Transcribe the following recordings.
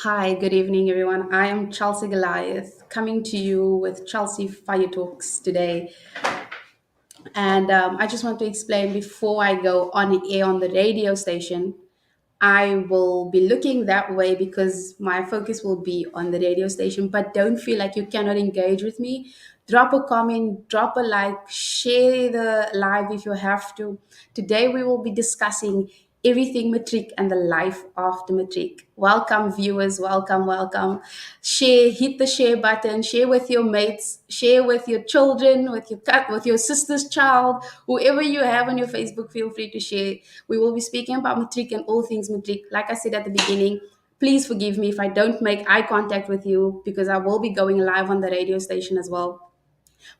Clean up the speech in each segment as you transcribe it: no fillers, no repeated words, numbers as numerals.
Hi, good evening, everyone. I am Chelsea Goliath coming to you with Chelsea Fire Talks today. And I just want to explain before I go on air on the radio station, I will be looking that way because my focus will be on the radio station. But don't feel like you cannot engage with me. Drop a comment, drop a like, share the live if you have to. Today we will be discussing everything matric and the life after matric. Welcome, viewers. Welcome, welcome. Share, hit the share button. Share with your mates. Share with your children, with your sister's child, whoever you have on your Facebook. Feel free to share. We will be speaking about matric and all things matric. Like I said at the beginning, please forgive me if I don't make eye contact with you because I will be going live on the radio station as well.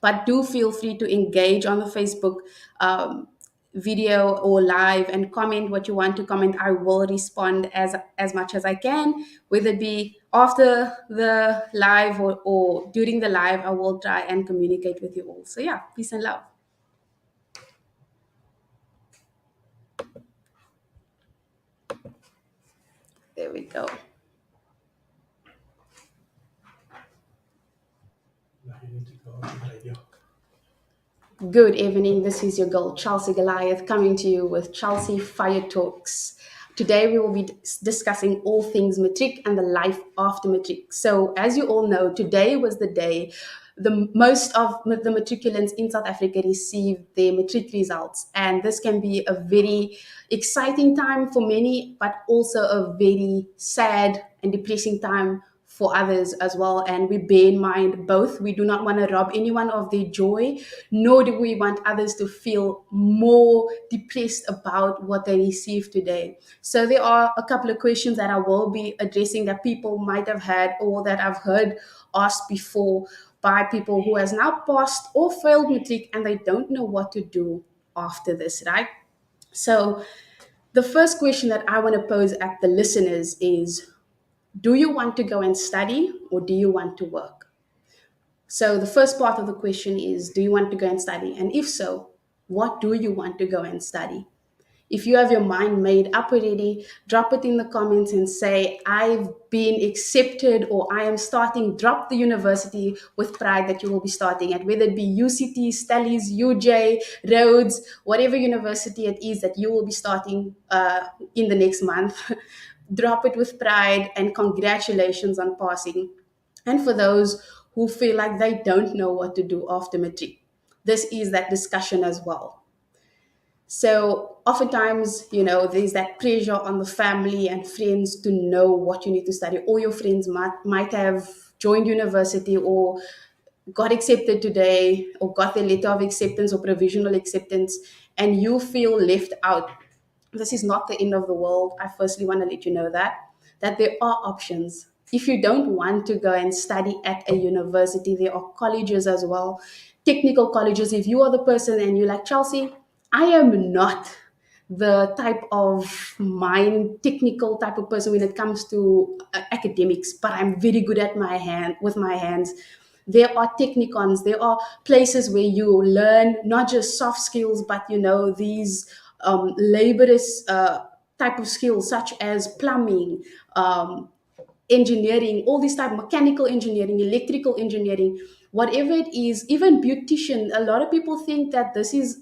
But do feel free to engage on the Facebook um, video or live and comment what you want to comment. I will respond as much as I can, whether it be after the live or during the live. I will try and communicate with you all. So yeah, peace and love. There we go. Good evening. This is your girl, Chelsea Goliath, coming to you with Chelsea Fire Talks. Today, we will be discussing all things matric and the life after matric. So, as you all know, today was the day most of the matriculants in South Africa receive their matric results. And this can be a very exciting time for many, but also a very sad and depressing time for others as well. And we bear in mind both. We do not want to rob anyone of their joy, nor do we want others to feel more depressed about what they received today. So there are a couple of questions that I will be addressing that people might have had or that I've heard asked before by people who has now passed or failed matric and they don't know what to do after this, right? So the first question that I want to pose at the listeners is, do you want to go and study or do you want to work? So the first part of the question is, do you want to go and study? And if so, what do you want to go and study? If you have your mind made up already, drop it in the comments and say, I've been accepted or I am starting, drop the university with pride that you will be starting at, whether it be UCT, Stellies, UJ, Rhodes, whatever university it is that you will be starting in the next month. Drop it with pride and congratulations on passing. And for those who feel like they don't know what to do after matric, this is that discussion as well. So oftentimes, there's that pressure on the family and friends to know what you need to study. All your friends might have joined university or got accepted today or got their letter of acceptance or provisional acceptance, and you feel left out. This is not the end of the world. I firstly want to let you know that there are options. If you don't want to go and study at a university, there are colleges as well, technical colleges. If you are the person and you're like, Chelsea, I am not the type of mind technical type of person when it comes to academics, but I'm very good at my hand with my hands. There are technicons, there are places where you learn not just soft skills, but these laborious type of skills such as plumbing, engineering, all these type, mechanical engineering, electrical engineering, whatever it is, even beautician. A lot of people think that this is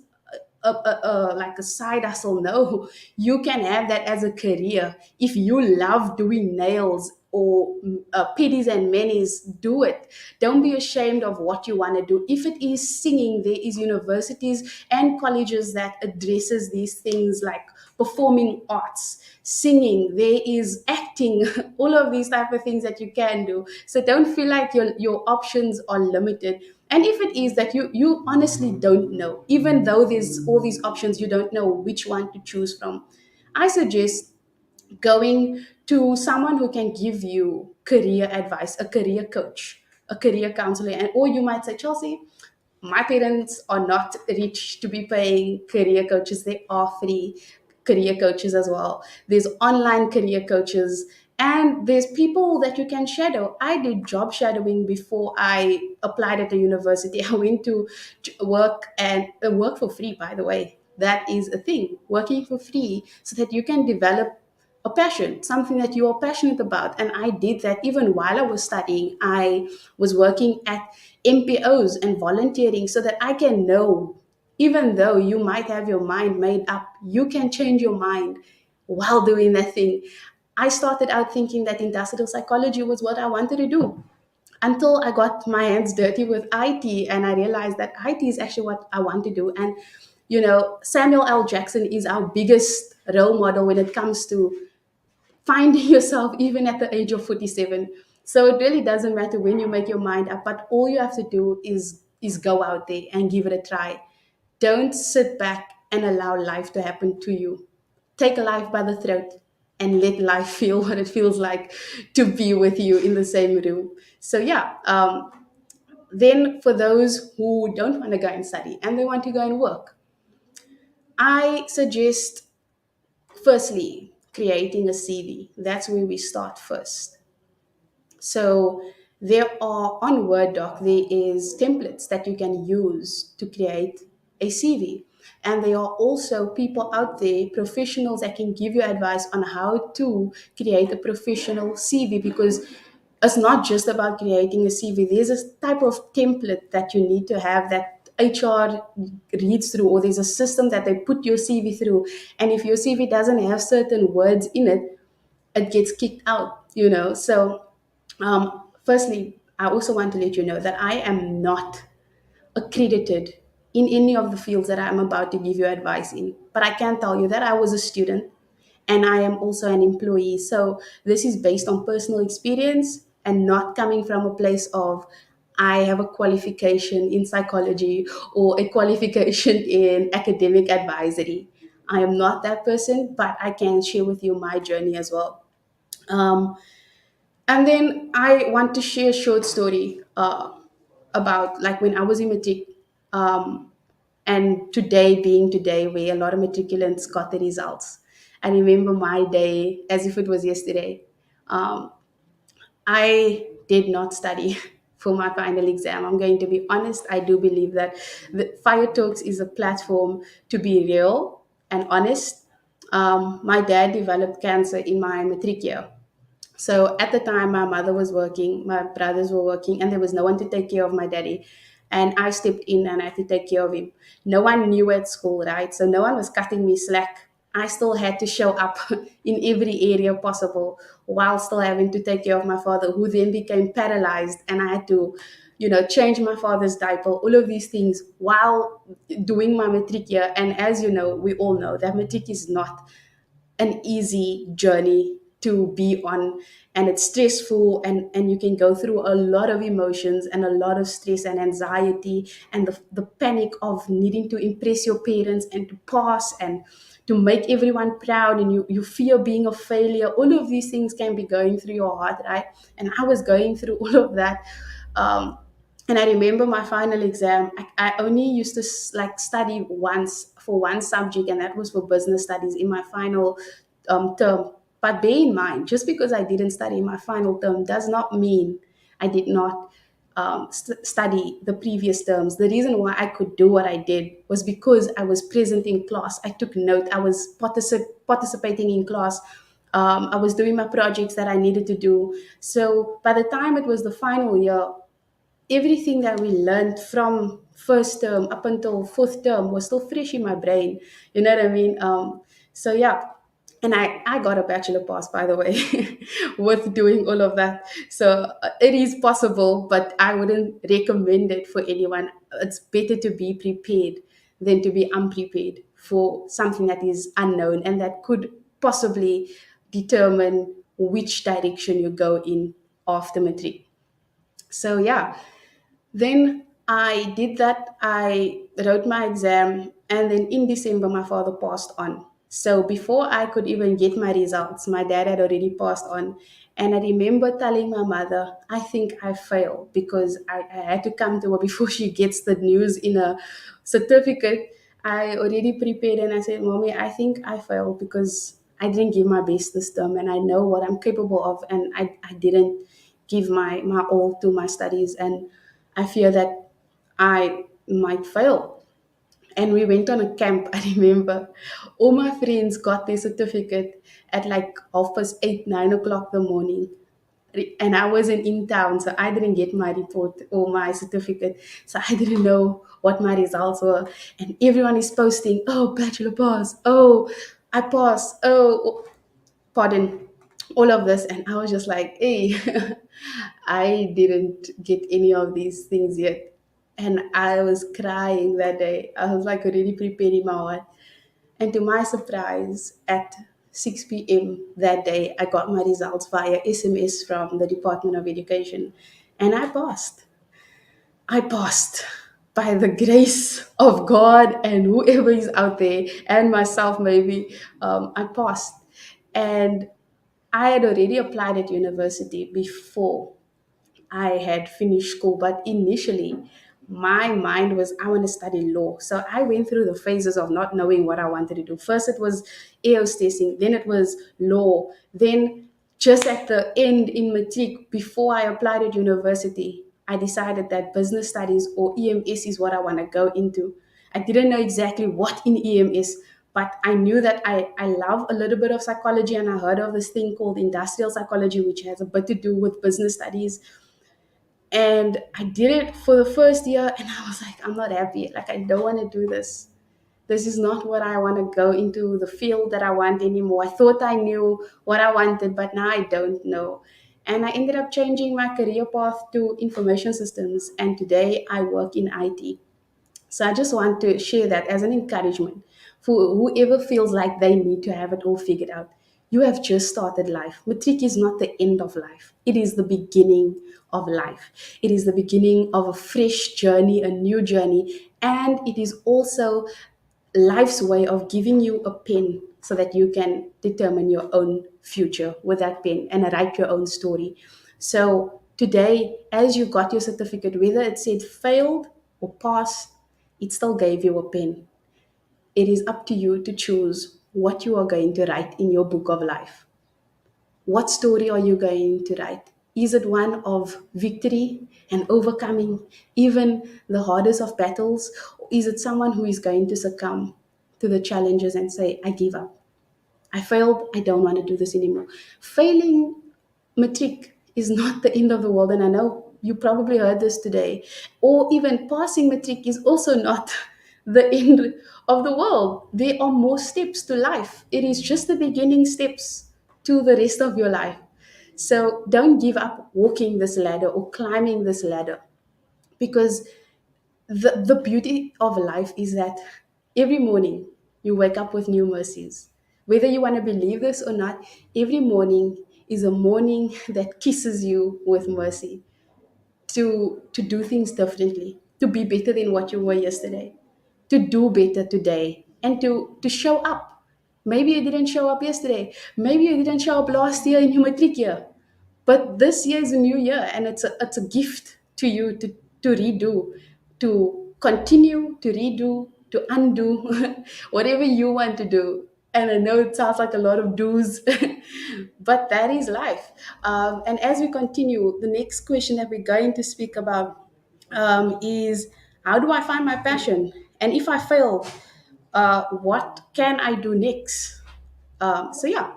like a side hustle. No, you can have that as a career. If you love doing nails or pedis and manis, do it. Don't be ashamed of what you want to do. If it is singing, there is universities and colleges that addresses these things like performing arts, singing, there is acting, all of these type of things that you can do. So don't feel like your options are limited. And if it is that you honestly don't know, even though there's all these options, you don't know which one to choose from, I suggest going to someone who can give you career advice, a career coach, a career counselor. And or you might say, Chelsea, my parents are not rich to be paying career coaches. They are free career coaches as well. There's online career coaches, and there's people that you can shadow. I did job shadowing before I applied at a university. I went to work and work for free, by the way. That is a thing, working for free, so that you can develop a passion, something that you are passionate about. And I did that even while I was studying. I was working at MPOs and volunteering so that I can know, even though you might have your mind made up, you can change your mind while doing that thing. I started out thinking that industrial psychology was what I wanted to do until I got my hands dirty with IT and I realized that IT is actually what I want to do. And, Samuel L. Jackson is our biggest role model when it comes to finding yourself even at the age of 47. So it really doesn't matter when you make your mind up, but all you have to do is go out there and give it a try. Don't sit back and allow life to happen to you. Take life by the throat and let life feel what it feels like to be with you in the same room. So yeah, then for those who don't want to go and study and they want to go and work, I suggest firstly creating a CV. That's where we start first. So there are on Word doc, there is templates that you can use to create a CV. And there are also people out there, professionals that can give you advice on how to create a professional CV, because it's not just about creating a CV. There's a type of template that you need to have that HR reads through, or there's a system that they put your CV through. And if your CV doesn't have certain words in it, it gets kicked out. So, firstly, I also want to let you know that I am not accredited in any of the fields that I'm about to give you advice in. But I can tell you that I was a student and I am also an employee. So this is based on personal experience and not coming from a place of I have a qualification in psychology or a qualification in academic advisory. I am not that person, but I can share with you my journey as well. Um, and then I want to share a short story about like when I was in matric, um, and today being today, where a lot of matriculants got the results. I remember my day as if it was yesterday. Um, I did not study for my final exam. I'm going to be honest. I do believe that the Fire Talks is a platform to be real and honest. My dad developed cancer in my matric year. So at the time, my mother was working, my brothers were working, and there was no one to take care of my daddy. And I stepped in and I had to take care of him. No one knew at school, right? So no one was cutting me slack. I still had to show up in every area possible while still having to take care of my father, who then became paralyzed. And I had to, change my father's diaper, all of these things while doing my matric year. And as you know, we all know that matric is not an easy journey to be on, and it's stressful, and you can go through a lot of emotions and a lot of stress and anxiety and the panic of needing to impress your parents and to pass and to make everyone proud, and you fear being a failure. All of these things can be going through your heart, right? And I was going through all of that. um, and I remember my final exam. I only used to like study once for one subject, and that was for business studies in my final term. But bear in mind, just because I didn't study my final term does not mean I did not study the previous terms. The reason why I could do what I did was because I was present in class. I took note. I was participating in class. I was doing my projects that I needed to do. So by the time it was the final year, everything that we learned from first term up until fourth term was still fresh in my brain. You know what I mean? So yeah, and I got a bachelor pass, by the way, with doing all of that. So it is possible, but I wouldn't recommend it for anyone. It's better to be prepared than to be unprepared for something that is unknown and that could possibly determine which direction you go in after matric. So yeah, then I did that. I wrote my exam, and then in December, my father passed on. So before I could even get my results, my dad had already passed on. And I remember telling my mother, I think I failed because I had to come to her before she gets the news in a certificate. I already prepared and I said, Mommy, I think I failed because I didn't give my best this term and I know what I'm capable of, and I didn't give my all to my studies, and I fear that I might fail. and we went on a camp. I remember all my friends got their certificate at like 8:30, 9 o'clock the morning. And I wasn't in town, so I didn't get my report or my certificate. So I didn't know what my results were. And everyone is posting, oh, bachelor pass, oh, I passed, oh, pardon, all of this. And I was just like, hey, I didn't get any of these things yet. And I was crying that day. I was like already preparing my heart. And to my surprise, at 6 p.m. that day, I got my results via SMS from the Department of Education. And I passed. I passed by the grace of God and whoever is out there, and myself maybe. I passed. And I had already applied at university before I had finished school, but initially my mind was I want to study law. So I went through the phases of not knowing what I wanted to do. First it was air hostessing, then it was law, then just at the end in matric, before I applied at university, I decided that business studies or EMS is what I want to go into. I didn't know exactly what in EMS, but I knew that I love a little bit of psychology, and I heard of this thing called industrial psychology, which has a bit to do with business studies. And I did it for the first year, and I was like, I'm not happy. Like, I don't want to do this. This is not what I want to go into the field that I want anymore. I thought I knew what I wanted, but now I don't know. And I ended up changing my career path to information systems. And today I work in IT. So I just want to share that as an encouragement for whoever feels like they need to have it all figured out. You have just started life. Matric is not the end of life, it is the beginning of life. It is the beginning of a fresh journey, a new journey, and it is also life's way of giving you a pen so that you can determine your own future with that pen and write your own story. So today, as you got your certificate, whether it said failed or passed, it still gave you a pen. It is up to you to choose what you are going to write in your book of life. What story are you going to write? Is it one of victory and overcoming even the hardest of battles? Or is it someone who is going to succumb to the challenges and say, I give up? I failed. I don't want to do this anymore. Failing matric is not the end of the world. And I know you probably heard this today. Or even passing matric is also not the end of the world. There are more steps to life. It is just the beginning steps to the rest of your life. So don't give up walking this ladder or climbing this ladder, because the beauty of life is that every morning you wake up with new mercies. Whether you want to believe this or not, every morning is a morning that kisses you with mercy to do things differently, to be better than what you were yesterday, to do better today, and to show up. Maybe you didn't show up yesterday. Maybe you didn't show up last year in your matric year. But this year is a new year, and it's a gift to you to redo, to continue, to redo, to undo, whatever you want to do. And I know it sounds like a lot of do's, but that is life. And as we continue, the next question that we're going to speak about is, how do I find my passion? And if I fail, what can I do next? So yeah,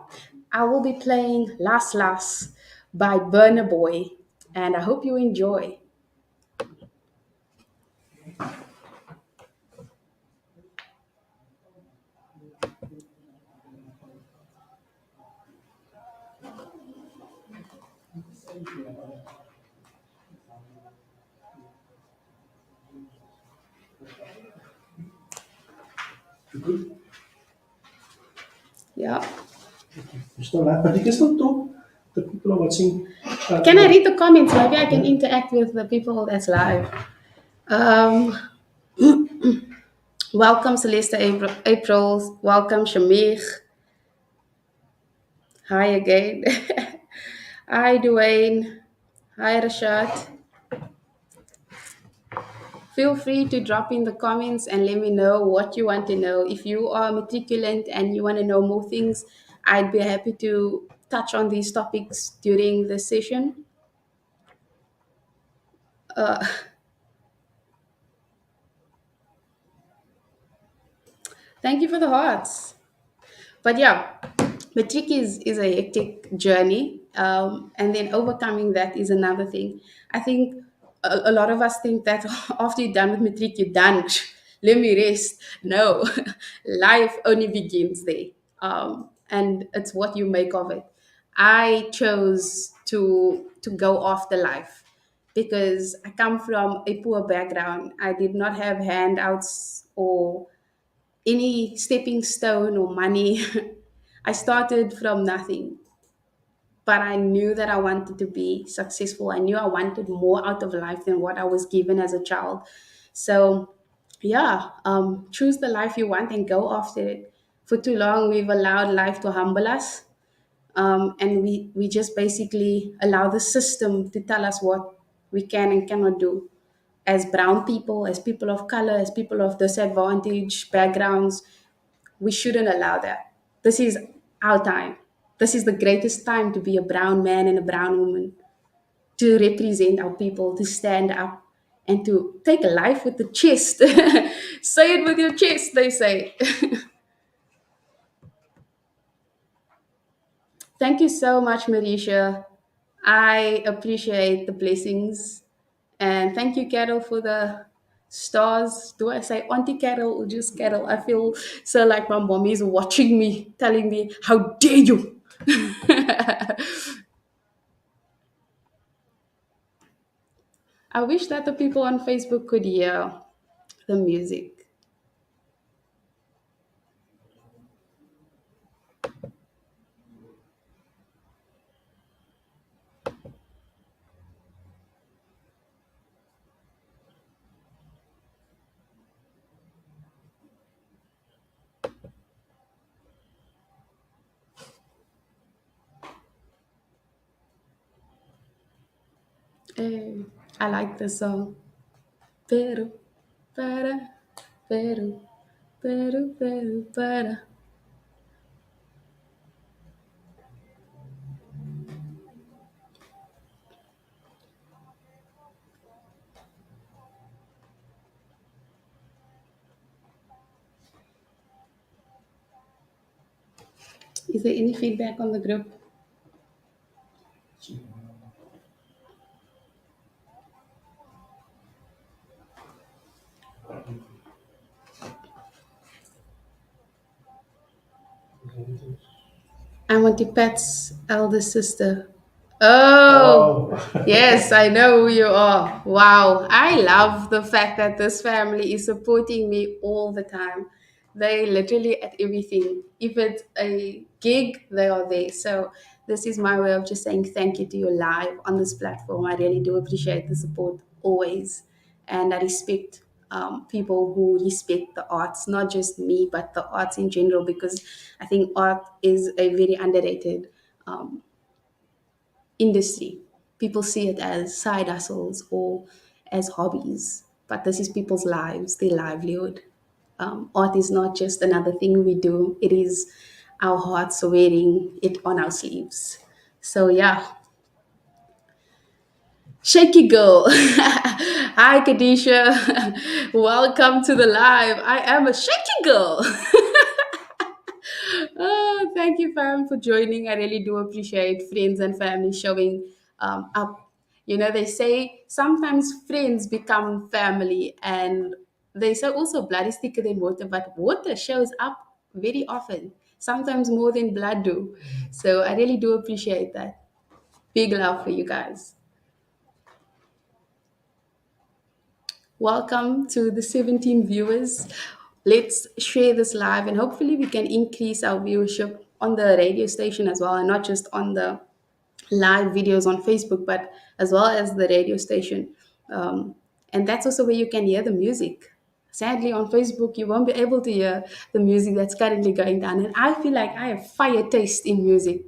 I will be playing Last Last by Burner Boy, and I hope you enjoy. Yeah. You're still live, but you can still talk. The people are watching. Can I read the comments? Maybe I can interact with the people that's live. Um, welcome, Celeste April. Welcome, Shamir. Hi again. Hi, Dwayne. Hi, Rashad. Feel free to drop in the comments and let me know what you want to know. If you are matriculant and you want to know more things, I'd be happy to touch on these topics during the session. Thank you for the hearts. But yeah, matric is a hectic journey, and then overcoming that is another thing. I think a lot of us think that after you're done with matric, you're done. Let me rest. No, life only begins there, and it's what you make of it. I chose to go after life because I come from a poor background. I did not have handouts or any stepping stone or money. I started from nothing, but I knew that I wanted to be successful. I knew I wanted more out of life than what I was given as a child. So, yeah, choose the life you want and go after it. For too long, we've allowed life to humble us, and we just basically allow the system to tell us what we can and cannot do as brown people, as people of color, as people of disadvantaged backgrounds. We shouldn't allow that. This is our time. This is the greatest time to be a brown man and a brown woman, to represent our people, to stand up and to take life with the chest. Say it with your chest, they say. Thank you so much, Marisha. I appreciate the blessings. And thank you, Carol, for the stars. Do I say Auntie Carol or just Carol? I feel so like my mommy is watching me, telling me, how dare you? I wish that the people on Facebook could hear the music. Eh, I like the song. Pero, para, pero, para. Is there any feedback on the group? I'm Auntie Pat's elder sister. Oh, Oh, yes, I know who you are. Wow. I love the fact that this family is supporting me all the time. They literally at everything. If it's a gig, they are there. So this is my way of just saying thank you to you live on this platform. I really do appreciate the support always. And I respect people who respect the arts, not just me, but the arts in general, because I think art is a very underrated um, industry. People see it as side hustles or as hobbies, but this is people's lives, their livelihood. Art is not just another thing we do, it is our hearts wearing it on our sleeves. So, yeah, shaky girl. Hi, Kadisha. Welcome to the live. I am a shaky girl. Oh, thank you, fam, for joining. I really do appreciate friends and family showing up. You know, they say sometimes friends become family, and they say also blood is thicker than water, but water shows up very often, sometimes more than blood do. So I really do appreciate that. Big love for you guys. Welcome to the 17 viewers. Let's share this live and hopefully we can increase our viewership on the radio station as well, and not just on the live videos on Facebook, but as well as the radio station. And that's also where you can hear the music. Sadly, on Facebook, you won't be able to hear the music that's currently going down. And I feel like I have fire taste in music.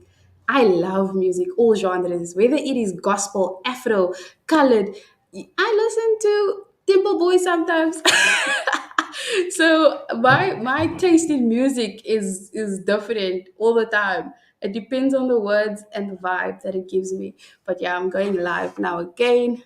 I love music, all genres, whether it is gospel, Afro, colored. I listen to Temple Boy sometimes. So my taste in music is different all the time. It depends on the words and the vibe that it gives me. But yeah, I'm going live now again.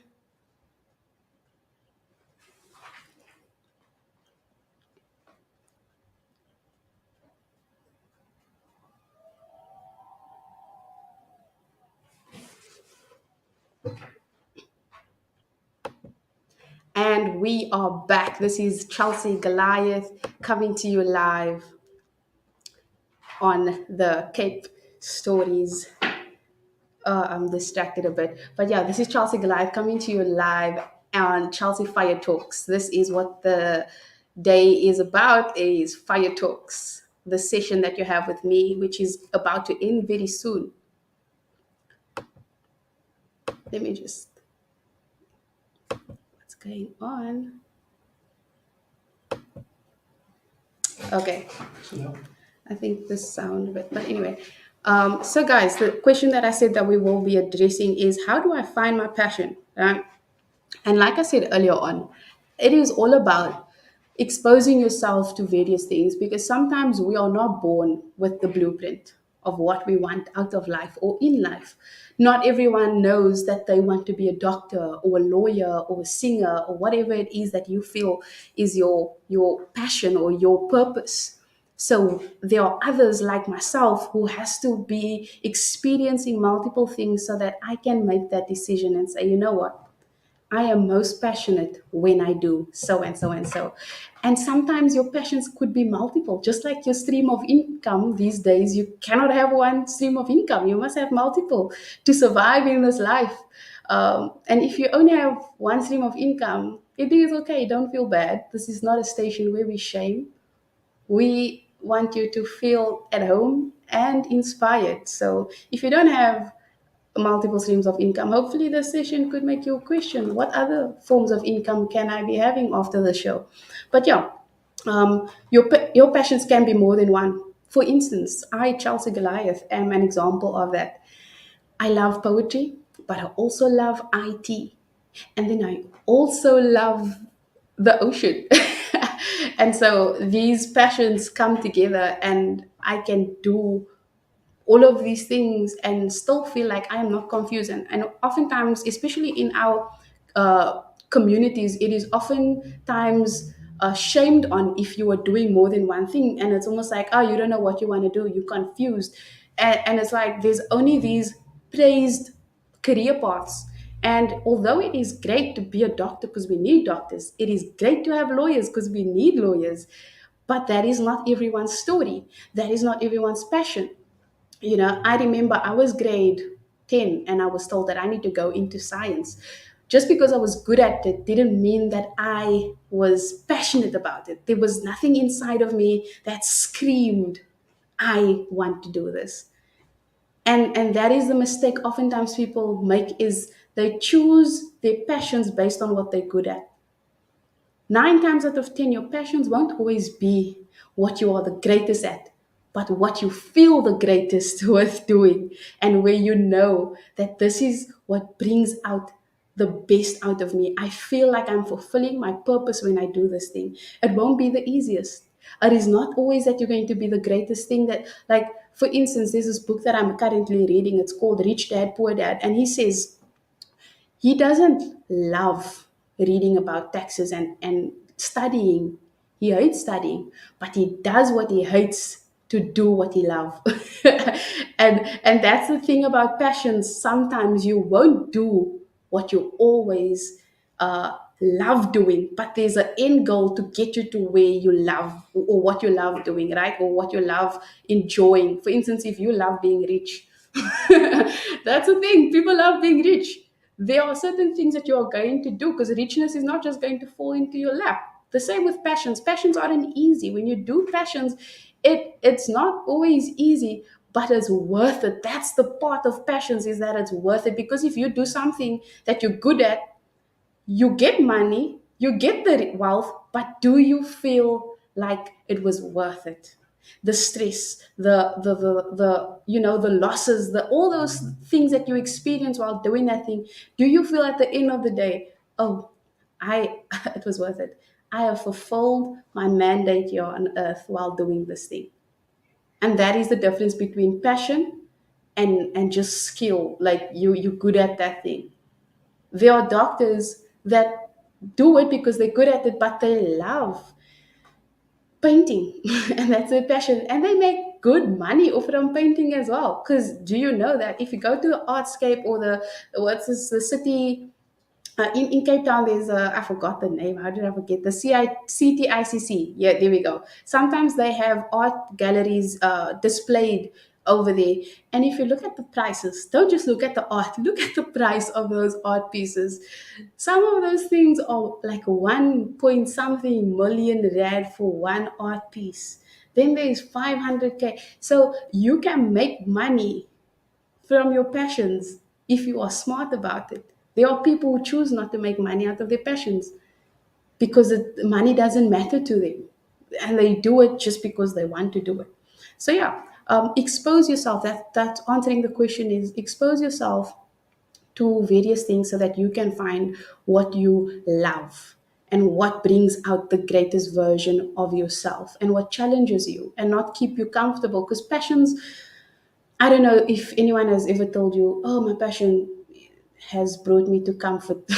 we are back. This is Chelsea Goliath coming to you live on the Cape Stories. I'm distracted a bit, but yeah, this is Chelsea Goliath coming to you live on Chelsea Fire Talks. This is what the day is about: is Fire Talks, the session that you have with me, which is about to end very soon. Let me just what's going on. Okay, Yeah. I think the sound of it. But anyway, so guys, the question that I said that we will be addressing is, how do I find my passion? Right? And like I said earlier on, it is all about exposing yourself to various things, because sometimes we are not born with the blueprint of what we want out of life or in life. Not everyone knows that they want to be a doctor or a lawyer or a singer or whatever it is that you feel is your passion or your purpose. So there are others like myself who has to be experiencing multiple things so that I can make that decision and say, you know what? I am most passionate when I do so and so and so. And sometimes your passions could be multiple, just like your stream of income these days. You cannot have one stream of income, you must have multiple to survive in this life. And if you only have one stream of income, it is okay, don't feel bad. This is not a station where we shame. We want you to feel at home and inspired. So if you don't have multiple streams of income, hopefully this session could make you question what other forms of income can I be having after the show. But yeah, your passions can be more than one. For instance, I, Chelsea Goliath, am an example of that. I love poetry, but I also love IT. And then I also love the ocean. And so these passions come together, and I can do all of these things and still feel like I am not confused. And oftentimes, especially in our communities, it is oftentimes shamed on if you are doing more than one thing. And it's almost like, oh, you don't know what you want to do, you're confused. And it's like there's only these praised career paths. And although it is great to be a doctor because we need doctors, it is great to have lawyers because we need lawyers. But that is not everyone's story. That is not everyone's passion. I remember I was grade 10 and I was told that I need to go into science. Just because I was good at it didn't mean that I was passionate about it. There was nothing inside of me that screamed, I want to do this. And that is the mistake oftentimes people make, is they choose their passions based on what they're good at. 9 times out of 10, your passions won't always be what you are the greatest at, but what you feel the greatest worth doing, and where you know that this is what brings out the best out of me. I feel like I'm fulfilling my purpose when I do this thing. It won't be the easiest. It is not always that you're going to be the greatest thing that, like, for instance, there's this book that I'm currently reading. It's called Rich Dad, Poor Dad. And he says, he doesn't love reading about taxes and studying. He hates studying, but he does what he hates to do what he loves. And that's the thing about passions. Sometimes you won't do what you always love doing, but there's an end goal to get you to where you love, or what you love doing, right? Or what you love enjoying. For instance, if you love being rich, that's the thing. People love being rich. There are certain things that you are going to do, because richness is not just going to fall into your lap. The same with passions. Passions aren't easy. When you do passions, it's not always easy, but it's worth it. That's the part of passions, is that it's worth it. Because if you do something that you're good at, you get money, you get the wealth, but do you feel like it was worth it? The stress, the losses, the all those things that you experience while doing that thing, do you feel at the end of the day, oh, I it was worth it. I have fulfilled my mandate here on earth while doing this thing. And that is the difference between passion and just skill. Like you're good at that thing. There are doctors that do it because they're good at it, but they love painting and that's their passion. And they make good money off from painting as well. Because do you know that if you go to the artscape or the what's this, the city In Cape Town, there's I forgot the name. How did I forget the CTICC? Yeah, there we go. Sometimes they have art galleries displayed over there, and if you look at the prices, don't just look at the art. Look at the price of those art pieces. Some of those things are like 1 point something million rand for one art piece. Then there's 500K. So you can make money from your passions if you are smart about it. There are people who choose not to make money out of their passions because money doesn't matter to them, and they do it just because they want to do it. So yeah, expose yourself. That's answering the question is expose yourself to various things so that you can find what you love and what brings out the greatest version of yourself and what challenges you and not keep you comfortable because passions, I don't know if anyone has ever told you, oh, my passion has brought me to comfort.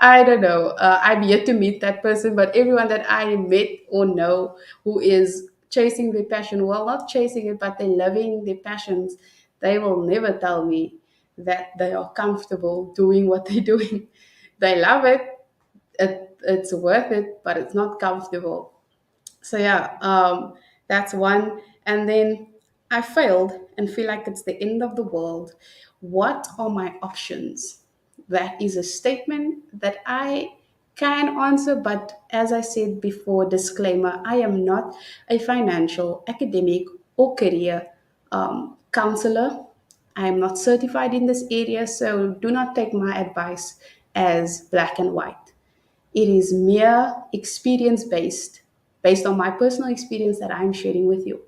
I don't know. I'm yet to meet that person, but everyone that I met or know who is chasing their passion, well, not chasing it, but they're loving their passions, they will never tell me that they are comfortable doing what they're doing. They love it, it's worth it, but it's not comfortable. So yeah, that's one. And then I failed and feel like it's the end of the world. What are my options? That is a statement that I can answer, but as I said before, disclaimer: I am not a financial, academic, or career counselor. I am not certified in this area, so do not take my advice as black and white. It is mere experience based on my personal experience that I'm sharing with you.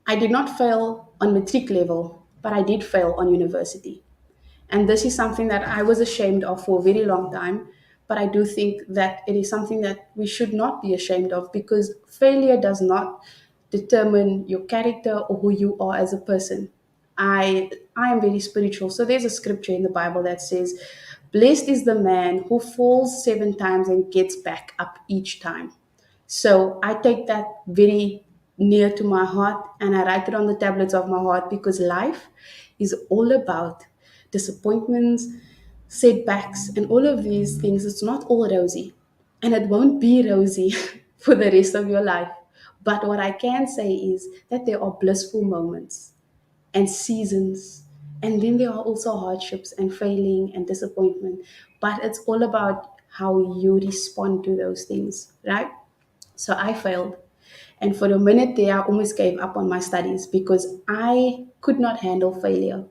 I did not fail on matric level, but I did fail on university. And this is something that I was ashamed of for a very long time. But I do think that it is something that we should not be ashamed of because failure does not determine your character or who you are as a person. I am very spiritual. So there's a scripture in the Bible that says, blessed is the man who falls 7 times and gets back up each time. So I take that very near to my heart and I write it on the tablets of my heart because life is all about disappointments, setbacks, and all of these things. It's not all rosy, and it won't be rosy for the rest of your life. But what I can say is that there are blissful moments and seasons. And then there are also hardships and failing and disappointment. But it's all about how you respond to those things, right? So I failed. And for a minute there, I almost gave up on my studies because I could not handle failure.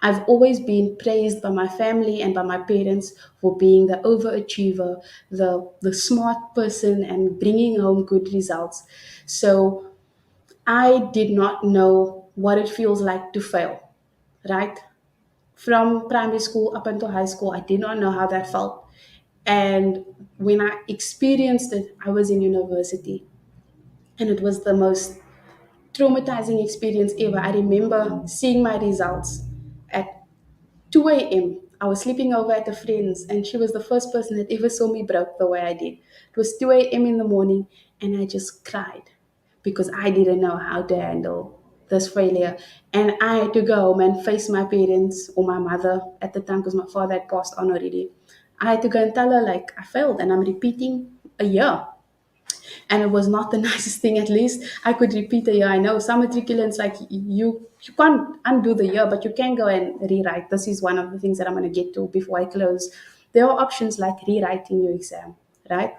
I've always been praised by my family and by my parents for being the overachiever, the smart person, and bringing home good results. So I did not know what it feels like to fail, right? From primary school up until high school, I did not know how that felt. And when I experienced it, I was in university and it was the most traumatizing experience ever. I remember seeing my results at 2 a.m. I was sleeping over at a friend's, and she was the first person that ever saw me broke the way I did. It was 2 a.m. in the morning, and I just cried because I didn't know how to handle this failure. And I had to go home and face my parents or my mother at the time because my father had passed on already. I had to go and tell her, like, I failed and I'm repeating a year, and it was not the nicest thing. At least I could repeat a year. I know some matriculants, like, you can't undo the year, but you can go and rewrite. This is one of the things that I'm going to get to before I close. There are options like rewriting your exam, right?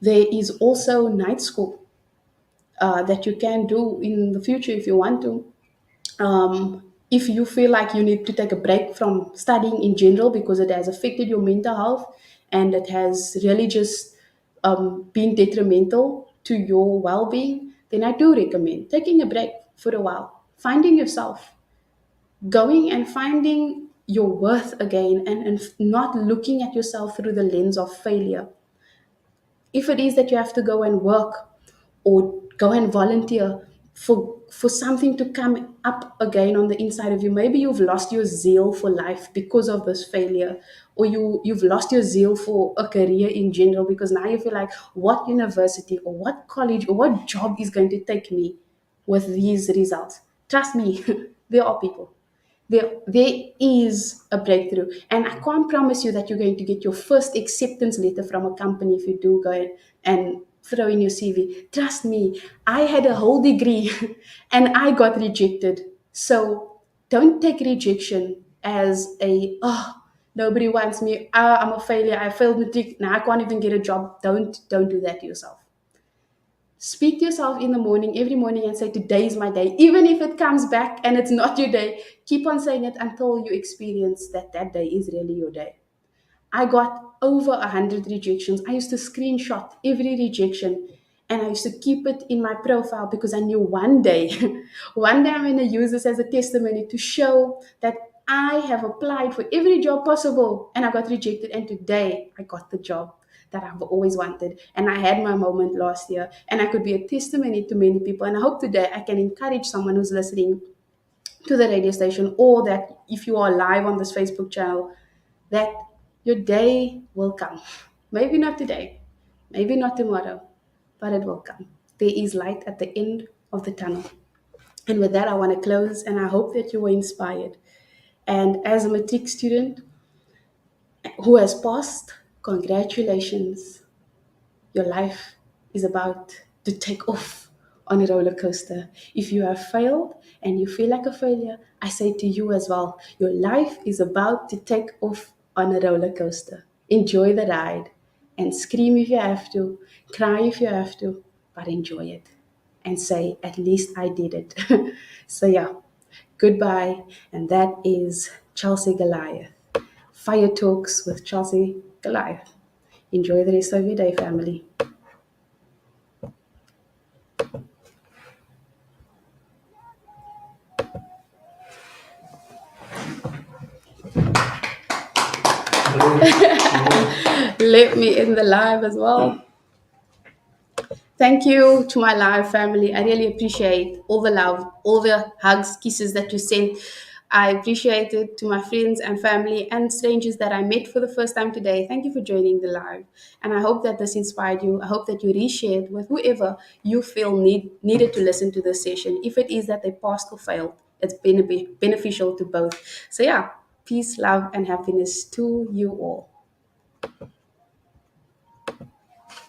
There is also night school that you can do in the future if you want to. If you feel like you need to take a break from studying in general because it has affected your mental health and it has really just been detrimental to your well-being, then I do recommend taking a break for a while, finding yourself, going and finding your worth again, and not looking at yourself through the lens of failure. If it is that you have to go and work or go and volunteer for something to come up again on the inside of you, maybe you've lost your zeal for life because of this failure, or you've lost your zeal for a career in general because now you feel like, what university or what college or what job is going to take me with these results? Trust me, there are people, There is a breakthrough, and I can't promise you that you're going to get your first acceptance letter from a company if you do go and throw in your CV. Trust me, I had a whole degree and I got rejected. So don't take rejection as a, oh, nobody wants me, I'm a failure, I failed matric, now I can't even get a job. Don't do that to yourself. Speak to yourself in the morning, every morning, and say, today is my day. Even if it comes back and it's not your day, keep on saying it until you experience that that day is really your day. I got over 100 rejections. I used to screenshot every rejection and I used to keep it in my profile because I knew one day, one day I'm going to use this as a testimony to show that I have applied for every job possible and I got rejected. And today I got the job that I've always wanted. And I had my moment last year and I could be a testimony to many people. And I hope today I can encourage someone who's listening to the radio station, or that if you are live on this Facebook channel, that your day will come. Maybe not today, maybe not tomorrow, but it will come. There is light at the end of the tunnel. And with that, I want to close, and I hope that you were inspired. And as a matric student who has passed, congratulations. Your life is about to take off on a roller coaster. If you have failed and you feel like a failure, I say to you as well, your life is about to take off on a roller coaster. Enjoy the ride and scream if you have to, cry if you have to, but enjoy it and say, at least I did it. So, yeah, goodbye. And that is Chelsea Goliath. Fire Talks with Chelsea Goliath. Enjoy the rest of your day, family. Let me in the live as well. Thank you to my live family. I really appreciate all the love, all the hugs, kisses that you sent. I appreciate it to my friends and family and strangers that I met for the first time today. Thank you for joining the live. And I hope that this inspired you. I hope that you reshared with whoever you feel needed to listen to this session. If it is that they passed or failed, it's been beneficial to both. So, yeah, peace, love, and happiness to you all.